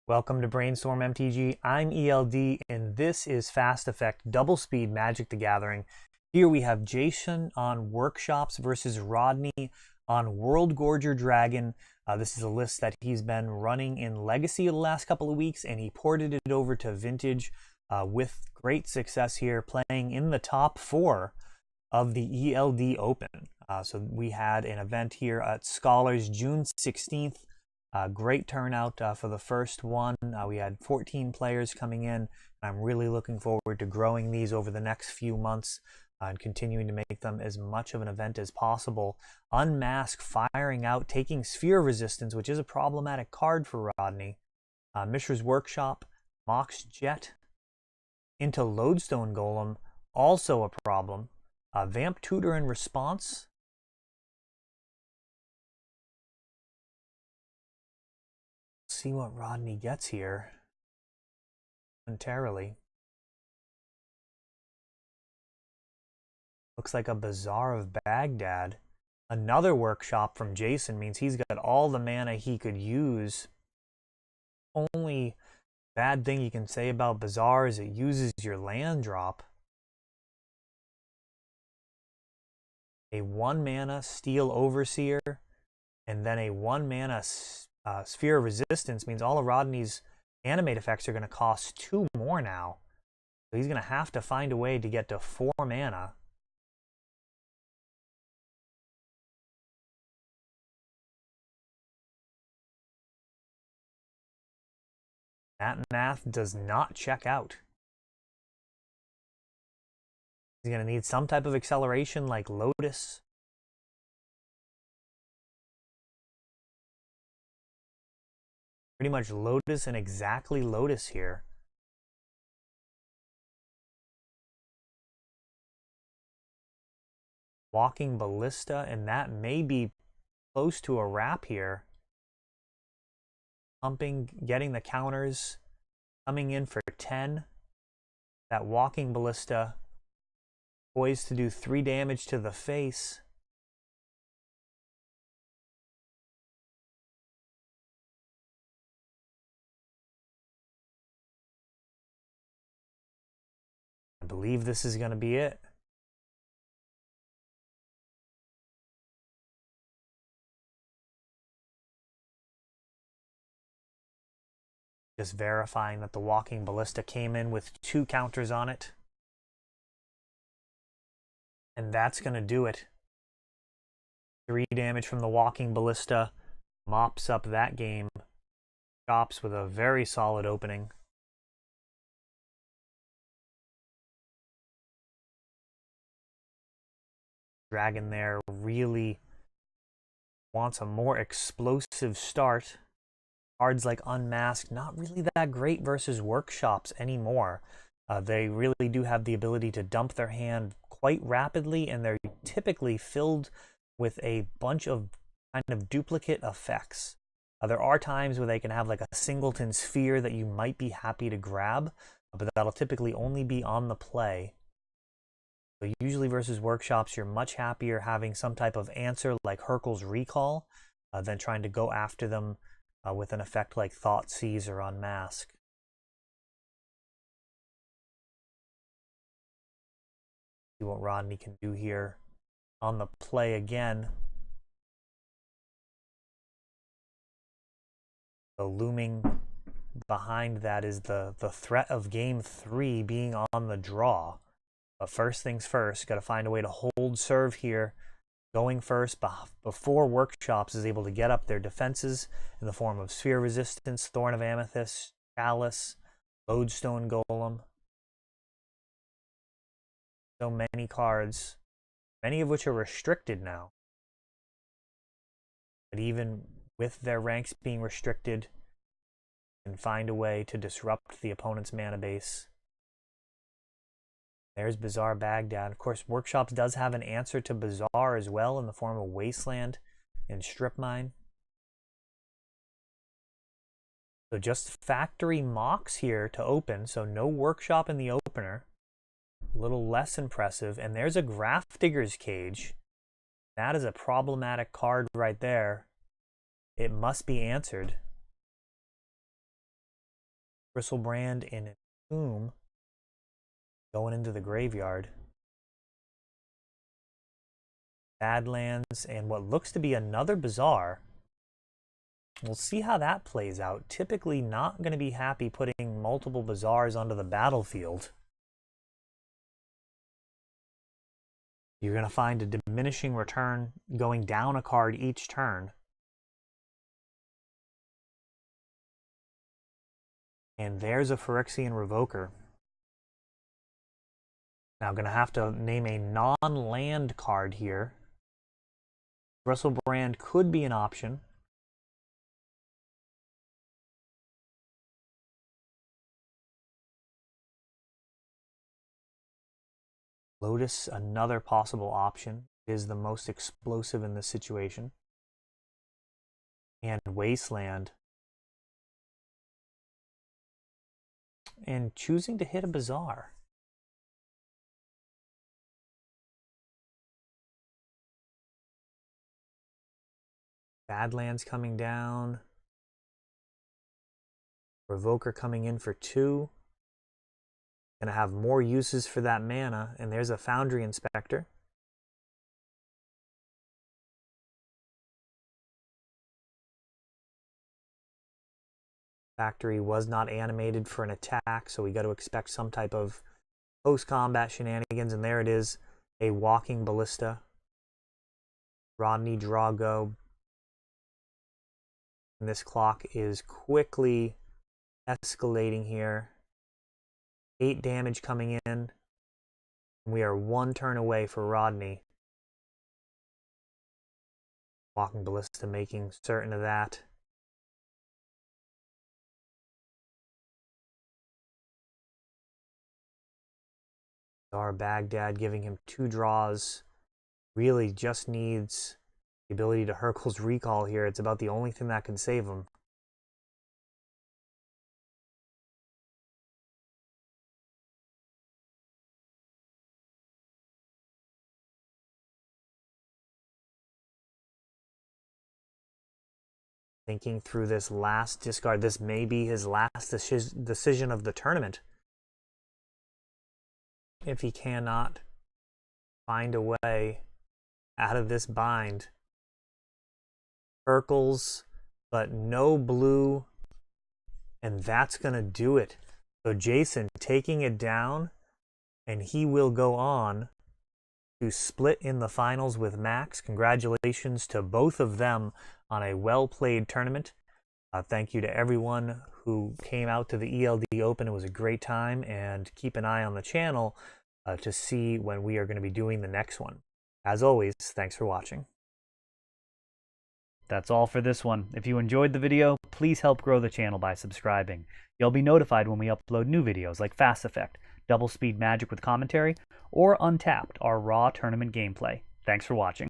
Welcome to Brainstorm MTG. I'm ELD, and this is Fast Effect Double Speed Magic the Gathering. Here we have Jason on Workshops versus Rodney on World Gorger Dragon. This is a list that he's been running in Legacy the last couple of weeks, and he ported it over to Vintage with great success here, playing in the top 4 of the ELD Open. So we had an event here at Scholars June 16th. Great turnout for the first one. We had 14 players coming in. I'm really looking forward to growing these over the next few months and continuing to make them as much of an event as possible. Unmask, firing out, taking Sphere Resistance, which is a problematic card for Rodney. Mishra's Workshop, Mox Jet, into Lodestone Golem, also a problem. Vamp Tutor in response. See what Rodney gets here momentarily. Looks like a Bazaar of Baghdad. Another Workshop from Jason means he's got all the mana he could use. Only bad thing you can say about Bazaar is it uses your land drop. A 1-mana Steel Overseer and then a 1-mana Sphere of Resistance means all of Rodney's animate effects are going to cost 2 more now. So he's going to have to find a way to get to 4 mana. That math does not check out. He's going to need some type of acceleration like Lotus. Pretty much Lotus and exactly Lotus here. Walking Ballista, and that may be close to a wrap here. Pumping, getting the counters, coming in for 10. That Walking Ballista poised to do 3 damage to the face. I believe this is going to be it. Just verifying that the Walking Ballista came in with 2 counters on it. And that's going to do it. 3 damage from the Walking Ballista mops up that game. Chops with a very solid opening. Dragon there really wants a more explosive start. Cards like Unmasked, not really that great versus Workshops anymore. They really do have the ability to dump their hand quite rapidly, and they're typically filled with a bunch of kind of duplicate effects. There are times where they can have like a singleton sphere that you might be happy to grab, but that'll typically only be on the play. So usually versus Workshops, you're much happier having some type of answer like Hurkyl's Recall than trying to go after them with an effect like Thoughtseize or Unmask. See what Rodney can do here on the play again. So looming behind that is the threat of game 3 being on the draw. But first things first, got to find a way to hold serve here. Going first before Workshops is able to get up their defenses in the form of Sphere Resistance, Thorn of Amethyst, Chalice, Lodestone Golem. So many cards, many of which are restricted now. But even with their ranks being restricted, can find a way to disrupt the opponent's mana base. There's Bazaar Baghdad. Of course, Workshops does have an answer to Bazaar as well in the form of Wasteland and Strip Mine. So just factory Mox here to open, so no Workshop in the opener. A little less impressive. And there's a Grafdigger's Cage. That is a problematic card right there. It must be answered. Bristlebrand in Tomb going into the graveyard. Badlands and what looks to be another Bazaar. We'll see how that plays out. Typically not going to be happy putting multiple Bazaars onto the battlefield. You're going to find a diminishing return going down a card each turn. And there's a Phyrexian Revoker. Now I'm going to have to name a non-land card here. Bristlebrand could be an option. Lotus, another possible option, is the most explosive in this situation. And Wasteland. And choosing to hit a Bazaar. Badlands coming down. Revoker coming in for 2. Gonna have more uses for that mana, and there's a Foundry Inspector. Factory was not animated for an attack, so we got to expect some type of post-combat shenanigans, and there it is, a Walking Ballista. Rodney, draw, go. And this clock is quickly escalating here. 8 damage coming in. We are 1 turn away for Rodney. Walking Ballista making certain of that. Our Baghdad giving him 2 draws. Really just needs the ability to Hurkyl's Recall here. It's about the only thing that can save him. Thinking through this last discard, this may be his last decision of the tournament. If he cannot find a way out of this bind. Hurkyl's, but no blue, and that's going to do it. So Jason taking it down, and he will go on to split in the finals with Max. Congratulations to both of them on a well-played tournament. Thank you to everyone who came out to the ELD Open. It was a great time, and keep an eye on the channel to see when we are going to be doing the next one. As always, thanks for watching. That's all for this one. If you enjoyed the video, please help grow the channel by subscribing. You'll be notified when we upload new videos like Fast Effect, Double Speed Magic with commentary, or Untapped, our raw tournament gameplay. Thanks for watching.